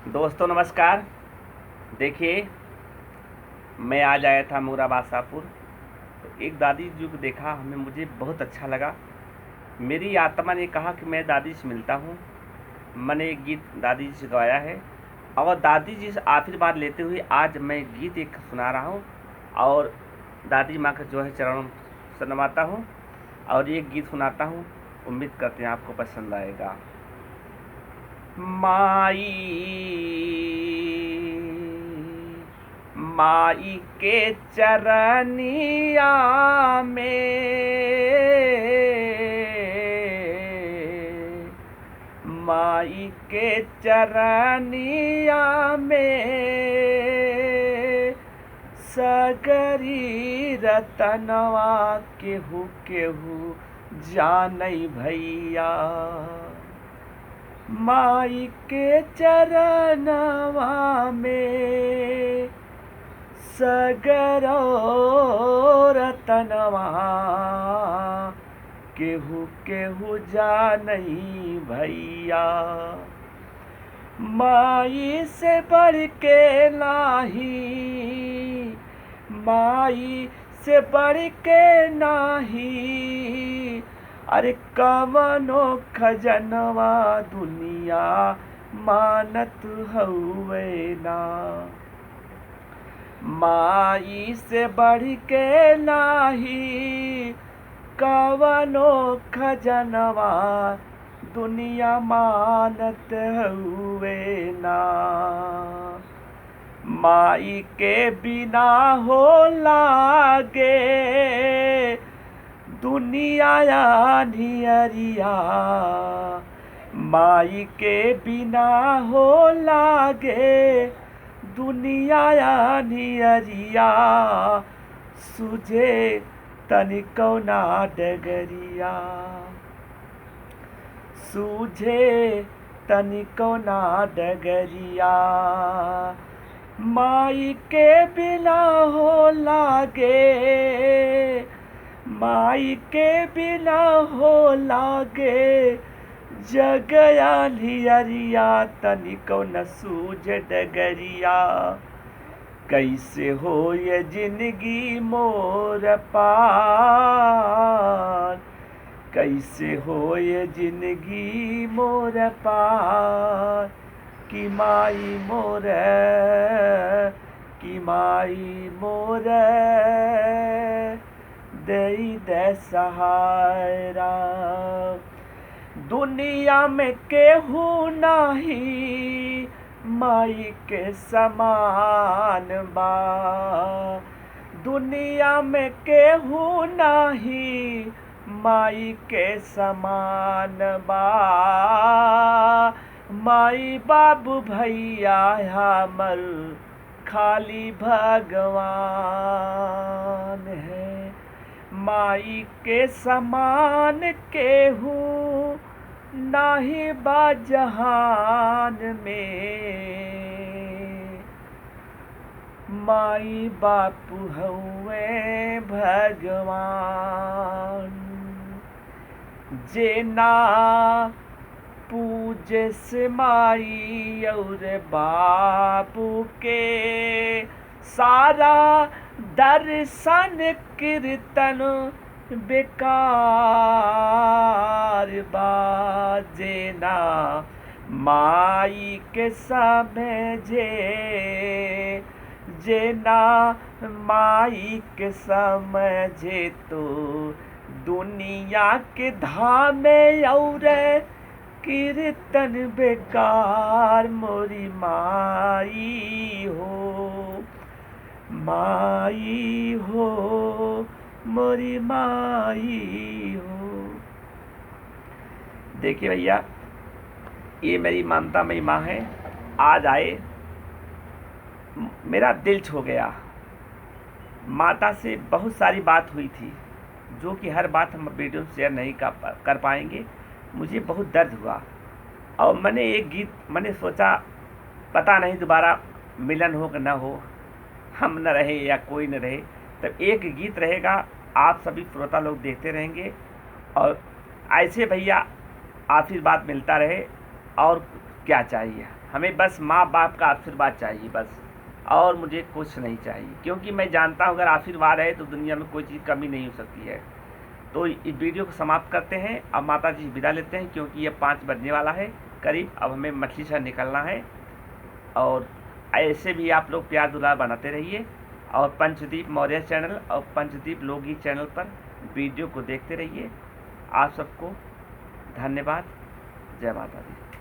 दोस्तों नमस्कार। देखिए, मैं आज आया था मुराबाद शाहपुर। तो एक दादी जी को देखा, हमें मुझे बहुत अच्छा लगा। मेरी आत्मा ने कहा कि मैं दादी से मिलता हूँ। मैंने एक गीत दादी जी से गवाया है और दादी जी से आशीर्वाद लेते हुए आज मैं गीत एक सुना रहा हूँ और दादी माँ का जो है चरणों से नवाता हूँ और एक गीत सुनाता हूँ। उम्मीद करते हैं आपको पसंद आएगा। माई माई के चरनिया में, माई के चरनिया में सगरी रतनवा केहू केहू जानई भैया। माई के चरणवा में सगरो रतनवा केहू केहू जानई भैया। माई से बढ़ के नाही, माई से बढ़ के नाही, अरे कवनो खजनवा दुनिया मानत हउवे ना। माई से बढ़ के नाही कवनो खजनवा दुनिया मानत हउवे ना। माई के बिना हो लागे दुनिया नियरिया। माई के बिना हो लागे दुनिया नियरिया। सुझे तनिको ना डगरिया, सूझे तनिको ना डगरिया। माई के बिना हो लागे, माई के बिना हो लागे जगया नियरिया। तनिको न सूझे डगरिया। कैसे हो ये जिंदगी मोर पार, कैसे हो ये जिंदगी मोर पार। कि माई मोर, कि माई मोर देई दे सहारा। दुनिया में केहू नाही माई के समान बा। दुनिया में केहू नाही माई के समान बा। माई बाबू भैया हमर खाली भगवान है। माई के समान केहू नाही बा जहान में। माई बापू हउवे भगवान। जेना पूजे से माई और बापू के सारा दर्शन कीर्तन बेकार बाजेना। माई के समझे जेना, माई के समझे तो दुनिया के धामे और कीर्तन बेकार। मोरी माई हो, माई हो, मोरी माई हो। देखिए भैया, ये मेरी मानता मई माँ है। आज आए, मेरा दिल छू गया। माता से बहुत सारी बात हुई थी जो कि हर बात हम वीडियो शेयर नहीं कर पाएंगे। मुझे बहुत दर्द हुआ और मैंने एक गीत, मैंने सोचा पता नहीं दोबारा मिलन हो कि न हो, हम न रहे या कोई न रहे, तब एक गीत रहेगा, आप सभी श्रोता लोग देखते रहेंगे और ऐसे भैया आशीर्वाद मिलता रहे और क्या चाहिए? हमें बस माँ बाप का आशीर्वाद चाहिए बस, और मुझे कुछ नहीं चाहिए, क्योंकि मैं जानता हूँ अगर आशीर्वाद है तो दुनिया में कोई चीज़ कमी नहीं हो सकती है। तो इस वीडियो को समाप्त करते हैं। अब माता जी विदा लेते हैं, क्योंकि ये 5 बजने वाला है करीब। अब हमें मछली शहर निकलना है। और ऐसे भी आप लोग प्यार दुलार बनाते रहिए, और पंचदीप मौर्य चैनल और पंचदीप लोकगीत चैनल पर वीडियो को देखते रहिए। आप सबको धन्यवाद। जय माता दी।